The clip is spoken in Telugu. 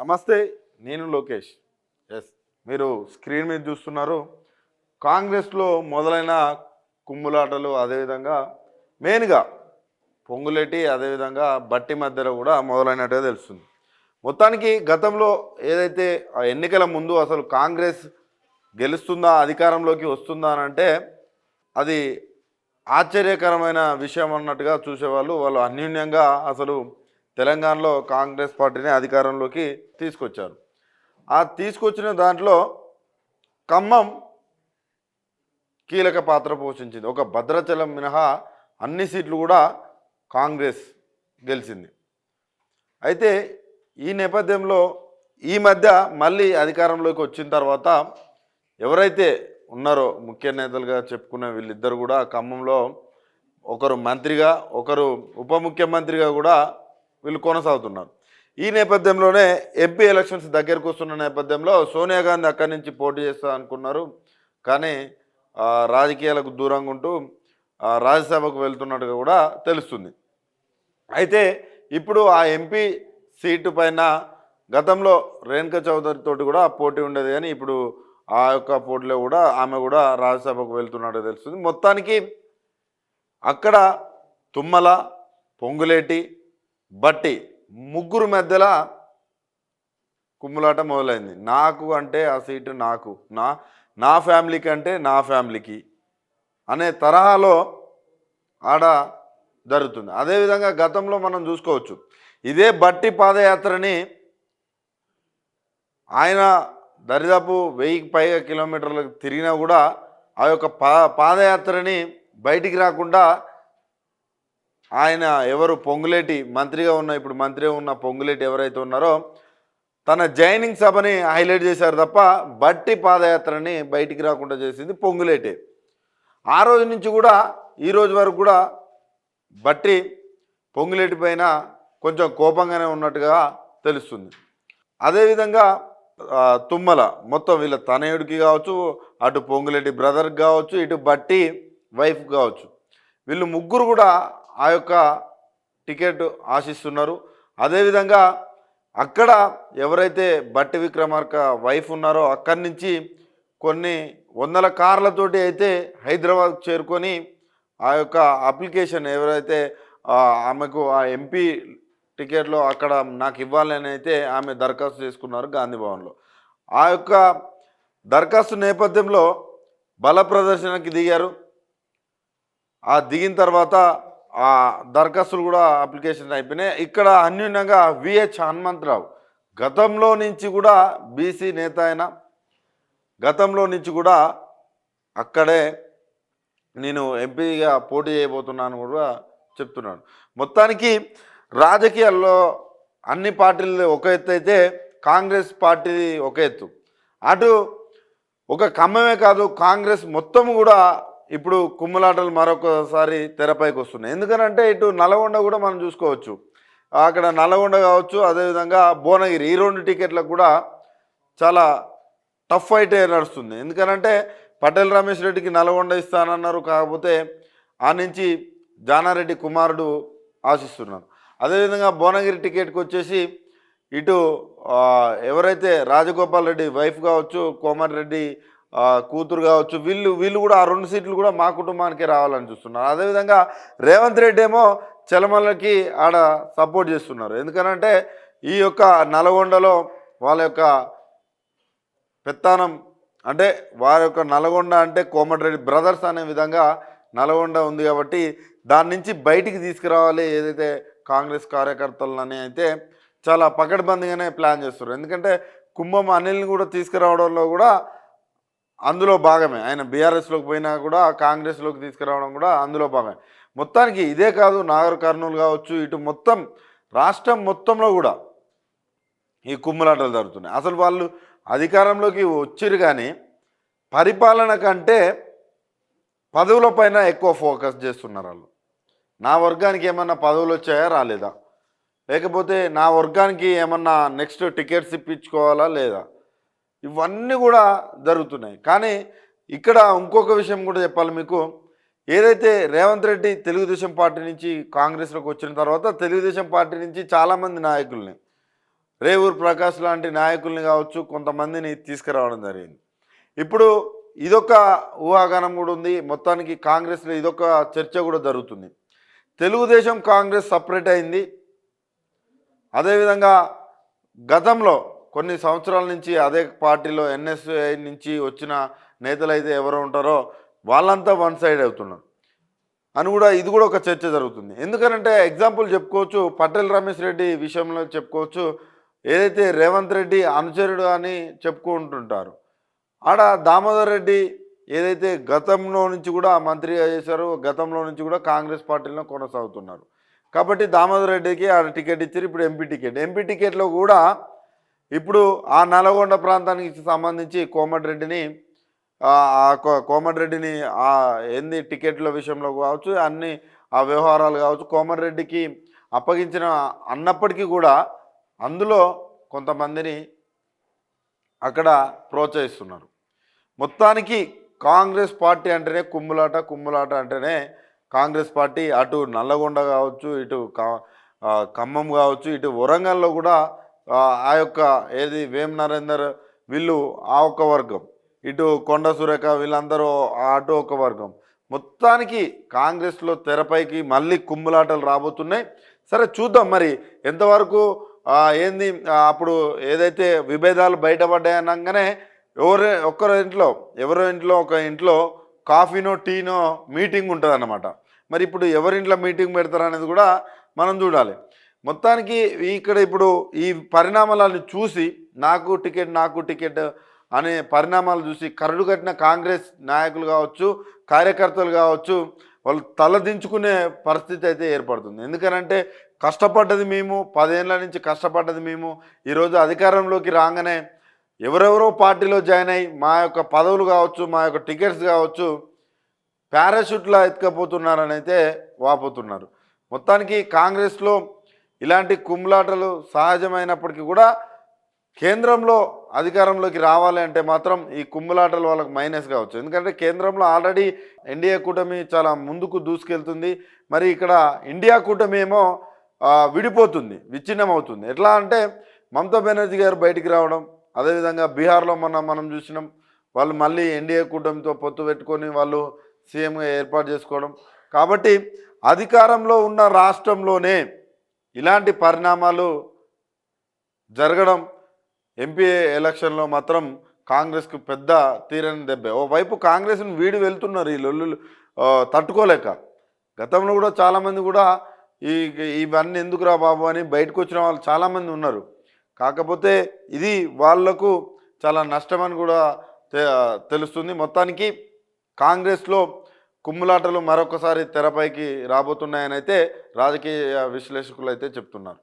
నమస్తే. నేను లోకేష్. ఎస్, మీరు స్క్రీన్ మీద చూస్తున్నారు. కాంగ్రెస్లో మొదలైన కుమ్ములాటలు, అదేవిధంగా మెయిన్గా పొంగులేటి, అదేవిధంగా బట్టి మధ్యలో కూడా మొదలైనట్టుగా తెలుస్తుంది. మొత్తానికి గతంలో ఏదైతే ఆ ఎన్నికల ముందు అసలు కాంగ్రెస్ గెలుస్తుందా, అధికారంలోకి వస్తుందా అని అంటే అది ఆశ్చర్యకరమైన విషయం అన్నట్టుగా చూసేవాళ్ళు. వాళ్ళు అన్యూన్యంగా అసలు తెలంగాణలో కాంగ్రెస్ పార్టీని అధికారంలోకి తీసుకొచ్చారు. ఆ తీసుకొచ్చిన దాంట్లో ఖమ్మం కీలక పాత్ర పోషించింది. ఒక భద్రాచలం మినహా అన్ని సీట్లు కూడా కాంగ్రెస్ గెలిచింది. అయితే ఈ నేపథ్యంలో ఈ మధ్య మళ్ళీ అధికారంలోకి వచ్చిన తర్వాత ఎవరైతే ఉన్నారో ముఖ్య నేతలుగా చెప్పుకునే వీళ్ళిద్దరు కూడా ఖమ్మంలో ఒకరు మంత్రిగా, ఒకరు ఉప ముఖ్యమంత్రిగా కూడా వీళ్ళు కొనసాగుతున్నారు. ఈ నేపథ్యంలోనే ఎంపీ ఎలక్షన్స్ దగ్గరకు వస్తున్న నేపథ్యంలో సోనియా గాంధీ అక్కడి నుంచి పోటీ చేస్తా అనుకున్నారు. కానీ రాజకీయాలకు దూరంగా ఉంటూ రాజ్యసభకు వెళ్తున్నట్టుగా కూడా తెలుస్తుంది. అయితే ఇప్పుడు ఆ ఎంపీ సీటు పైన గతంలో రేణుకా చౌదరి తోటి కూడా పోటీ ఉండేది, కానీ ఇప్పుడు ఆ యొక్క పోటీలో కూడా ఆమె కూడా రాజ్యసభకు వెళ్తున్నట్టు తెలుస్తుంది. మొత్తానికి అక్కడ తుమ్మల, పొంగులేటి, బట్టి ముగ్గురు మధ్యలో కుమ్ములాట మొదలైంది. నాకు అంటే ఆ సీటు నాకు, నా ఫ్యామిలీకి అంటే నా ఫ్యామిలీకి అనే తరహాలో ఆడ జరుగుతుంది. అదేవిధంగా గతంలో మనం చూసుకోవచ్చు, ఇదే బట్టి పాదయాత్రని ఆయన దరిదాపు 1000కి పైగా కిలోమీటర్లకు తిరిగినా కూడా ఆ యొక్క పాదయాత్రని బయటికి రాకుండా ఆయన ఎవరు పొంగులేటి మంత్రిగా ఉన్న, ఇప్పుడు మంత్రిగా ఉన్న పొంగులేటి ఎవరైతే ఉన్నారో తన జాయినింగ్ సభని హైలైట్ చేశారు తప్ప బట్టి పాదయాత్రని బయటికి రాకుండా చేసింది పొంగులేటి. ఆ రోజు నుంచి కూడా ఈ రోజు వరకు కూడా బట్టి పొంగులేటి పైన కొంచెం కోపంగానే ఉన్నట్టుగా తెలుస్తుంది. అదేవిధంగా తుమ్మల మొత్తం వీళ్ళ తనయుడికి కావచ్చు, అటు పొంగులేటి బ్రదర్కి కావచ్చు, ఇటు బట్టి వైఫ్ కావచ్చు, వీళ్ళు ముగ్గురు కూడా ఆ యొక్క టికెట్ ఆశిస్తున్నారు. అదేవిధంగా అక్కడ ఎవరైతే బట్టి విక్రమార్క వైఫ్ ఉన్నారో అక్కడి నుంచి కొన్ని వందల కార్లతోటి అయితే హైదరాబాద్ చేరుకొని ఆ యొక్క అప్లికేషన్ ఎవరైతే ఆమెకు ఆ ఎంపీ టికెట్లో అక్కడ నాకు ఇవ్వాలని అయితే ఆమె దరఖాస్తు చేసుకున్నారు గాంధీ భవన్లో. ఆ యొక్క దరఖాస్తు నేపథ్యంలో బల ప్రదర్శనకి దిగారు. ఆ దిగిన తర్వాత ఆ దరఖాస్తులు కూడా అప్లికేషన్ అయిపోయినాయి. ఇక్కడ అన్యూన్యంగా విహెచ్ హనుమంతరావు గతంలో నుంచి కూడా బీసీ నేత అయిన, గతంలో నుంచి కూడా అక్కడే నేను ఎంపీగా పోటీ చేయబోతున్నాను కూడా చెప్తున్నాను. మొత్తానికి రాజకీయాల్లో అన్ని పార్టీలు ఒక ఎత్తు అయితే కాంగ్రెస్ పార్టీ ఒక ఎత్తు. అటు ఒక ఖమ్మమే కాదు, కాంగ్రెస్ మొత్తం కూడా ఇప్పుడు కుమ్ములాటలు మరొకసారి తెరపైకి వస్తున్నాయి. ఎందుకనంటే ఇటు నల్గొండ కూడా మనం చూసుకోవచ్చు, అక్కడ నల్గొండ కావచ్చు, అదేవిధంగా భువనగిరి, ఈ రెండు టికెట్లకు కూడా చాలా టఫ్ ఫైట్ నడుస్తుంది. ఎందుకనంటే పటేల్ రమేష్ రెడ్డికి నల్గొండ ఇస్తానన్నారు, కాకపోతే ఆ నుంచి జానారెడ్డి కుమారుడు ఆశిస్తున్నారు. అదేవిధంగా భువనగిరి టికెట్కి వచ్చేసి ఇటు ఎవరైతే రాజగోపాల్ రెడ్డి వైఫ్ కావచ్చు, కోమటిరెడ్డి కూతురు కావచ్చు, వీళ్ళు కూడా ఆ 2 సీట్లు కూడా మా కుటుంబానికే రావాలని చూస్తున్నారు. అదేవిధంగా రేవంత్ రెడ్డి ఏమో చలమలకి ఆడ సపోర్ట్ చేస్తున్నారు. ఎందుకనంటే ఈ యొక్క నల్గొండలో వాళ్ళ యొక్క పెత్తానం, అంటే వారి యొక్క నల్గొండ అంటే కోమటిరెడ్డి బ్రదర్స్ అనే విధంగా నల్గొండ ఉంది కాబట్టి దాని నుంచి బయటికి తీసుకురావాలి ఏదైతే కాంగ్రెస్ కార్యకర్తలని అయితే చాలా పకడ్బందీగానే ప్లాన్ చేస్తున్నారు. ఎందుకంటే కుంభం అనిల్ని కూడా తీసుకురావడంలో కూడా అందులో భాగమే. ఆయన బీఆర్ఎస్లోకి పోయినా కూడా కాంగ్రెస్లోకి తీసుకురావడం కూడా అందులో భాగమే. మొత్తానికి ఇదే కాదు, నాగర్ కర్నూలు కావచ్చు, ఇటు మొత్తం రాష్ట్రం మొత్తంలో కూడా ఈ కుమ్ములాటలు జరుగుతున్నాయి. అసలు వాళ్ళు అధికారంలోకి వచ్చిరు కానీ పరిపాలన కంటే పదవుల పైన ఎక్కువ ఫోకస్ చేస్తున్నారు వాళ్ళు. నా వర్గానికి ఏమన్నా పదవులు వచ్చాయా రాలేదా, లేకపోతే నా వర్గానికి ఏమన్నా నెక్స్ట్ టికెట్స్ ఇప్పించుకోవాలా లేదా, ఇవన్నీ కూడా జరుగుతున్నాయి. కానీ ఇక్కడ ఇంకొక విషయం కూడా చెప్పాలి మీకు. ఏదైతే రేవంత్ రెడ్డి తెలుగుదేశం పార్టీ నుంచి కాంగ్రెస్లోకి వచ్చిన తర్వాత తెలుగుదేశం పార్టీ నుంచి చాలామంది నాయకుల్ని రేవూరు ప్రకాష్ లాంటి నాయకుల్ని కావచ్చు, కొంతమందిని తీసుకురావడం జరిగింది. ఇప్పుడు ఇదొక ఊహాగానం కూడా ఉంది. మొత్తానికి కాంగ్రెస్లో ఇదొక చర్చ కూడా జరుగుతుంది. తెలుగుదేశం కాంగ్రెస్ సపరేట్ అయింది. అదేవిధంగా గతంలో కొన్ని సంవత్సరాల నుంచి అదే పార్టీలో ఎన్ఎస్ఐ నుంచి వచ్చిన నేతలు అయితే ఎవరు ఉంటారో వాళ్ళంతా వన్ సైడ్ అవుతున్నారు అని కూడా ఇది కూడా ఒక చర్చ జరుగుతుంది. ఎందుకనంటే ఎగ్జాంపుల్ చెప్పుకోవచ్చు, పటేల్ రమేష్ రెడ్డి విషయంలో చెప్పుకోవచ్చు. ఏదైతే రేవంత్ రెడ్డి అనుచరుడు అని చెప్పుకుంటుంటారు, ఆడ దామోదర్ రెడ్డి ఏదైతే గతంలో నుంచి కూడా మంత్రిగా చేశారో, గతంలో నుంచి కూడా కాంగ్రెస్ పార్టీలో కొనసాగుతున్నారు. కాబట్టి దామోదర్ రెడ్డికి ఆడ టికెట్ ఇచ్చారు. ఇప్పుడు ఎంపీ టికెట్లో కూడా ఇప్పుడు ఆ నల్గొండ ప్రాంతానికి సంబంధించి కోమటిరెడ్డిని కోమటిరెడ్డిని ఏంది టికెట్ల విషయంలో కావచ్చు, అన్ని ఆ వ్యవహారాలు కావచ్చు, కోమటిరెడ్డికి అప్పగించిన అన్నప్పటికీ కూడా అందులో కొంతమందిని అక్కడ ప్రోత్సహిస్తున్నారు. మొత్తానికి కాంగ్రెస్ పార్టీ అంటేనే కుమ్ములాట అంటేనే కాంగ్రెస్ పార్టీ అటు నల్లగొండ కావచ్చు, ఇటు ఖమ్మం కావచ్చు, ఇటు వరంగల్లో కూడా ఆ యొక్క ఏది వేం నరేందర్ వీళ్ళు ఆ ఒక్క వర్గం, ఇటు కొండ సురేఖ వీళ్ళందరూ అటు ఒక వర్గం. మొత్తానికి కాంగ్రెస్లో తెరపైకి మళ్ళీ కుమ్ములాటలు రాబోతున్నాయి. సరే చూద్దాం మరి ఎంతవరకు ఏంది. అప్పుడు ఏదైతే విభేదాలు బయటపడ్డాయనగానే ఎవరో ఇంట్లో ఒక ఇంట్లో కాఫీనో టీనో మీటింగ్ ఉంటుంది అన్నమాట. మరి ఇప్పుడు ఎవరింట్లో మీటింగ్ పెడతారనేది కూడా మనం చూడాలి. మొత్తానికి ఇక్కడ ఇప్పుడు ఈ పరిణామాలను చూసి నాకు టికెట్ అనే పరిణామాలు చూసి కరడు కట్టిన కాంగ్రెస్ నాయకులు కావచ్చు, కార్యకర్తలు కావచ్చు, వాళ్ళు తలదించుకునే పరిస్థితి అయితే ఏర్పడుతుంది. ఎందుకనంటే కష్టపడ్డది మేము, 10 ఏళ్ళ నుంచి కష్టపడ్డది మేము, ఈరోజు అధికారంలోకి రాగానే ఎవరెవరో పార్టీలో జాయిన్ అయ్యి మా యొక్క పదవులు కావచ్చు, మా యొక్క టికెట్స్ కావచ్చు పారాషూట్లా ఎత్తుకపోతున్నారని అయితే వాపోతున్నారు. మొత్తానికి కాంగ్రెస్లో ఇలాంటి కుమ్ములాటలు సహజమైనప్పటికీ కూడా కేంద్రంలో అధికారంలోకి రావాలి అంటే మాత్రం ఈ కుమ్ములాటలు వాళ్ళకి మైనస్ కావచ్చు. ఎందుకంటే కేంద్రంలో ఆల్రెడీ ఎన్డీఏ కూటమి చాలా ముందుకు దూసుకెళ్తుంది. మరి ఇక్కడ ఇండియా కూటమి ఏమో విడిపోతుంది, విచ్ఛిన్నమవుతుంది. ఎట్లా అంటే మమతా బెనర్జీ గారు బయటికి రావడం, అదేవిధంగా బీహార్లో మనం చూసినాం, వాళ్ళు మళ్ళీ ఎన్డీఏ కూటమితో పొత్తు పెట్టుకొని వాళ్ళు సీఎంగా ఏర్పాటు చేసుకోవడం. కాబట్టి అధికారంలో ఉన్న రాష్ట్రంలోనే ఇలాంటి పరిణామాలు జరగడం ఎంపీ ఎలక్షన్లో మాత్రం కాంగ్రెస్కు పెద్ద తీరని దెబ్బ. ఓవైపు కాంగ్రెస్ని వీడి వెళ్తున్నారు ఈ లొల్లులు తట్టుకోలేక. గతంలో కూడా చాలామంది కూడా ఇవన్నీ ఎందుకురా బాబు అని బయటకు వచ్చిన వాళ్ళు చాలామంది ఉన్నారు. కాకపోతే ఇది వాళ్లకు చాలా నష్టమని కూడా తెలుస్తుంది. మొత్తానికి కాంగ్రెస్లో కుమ్ములాటలు మరొకసారి తెరపైకి రాబోతున్నాయని అయితే రాజకీయ విశ్లేషకులు అయితే చెప్తున్నారు.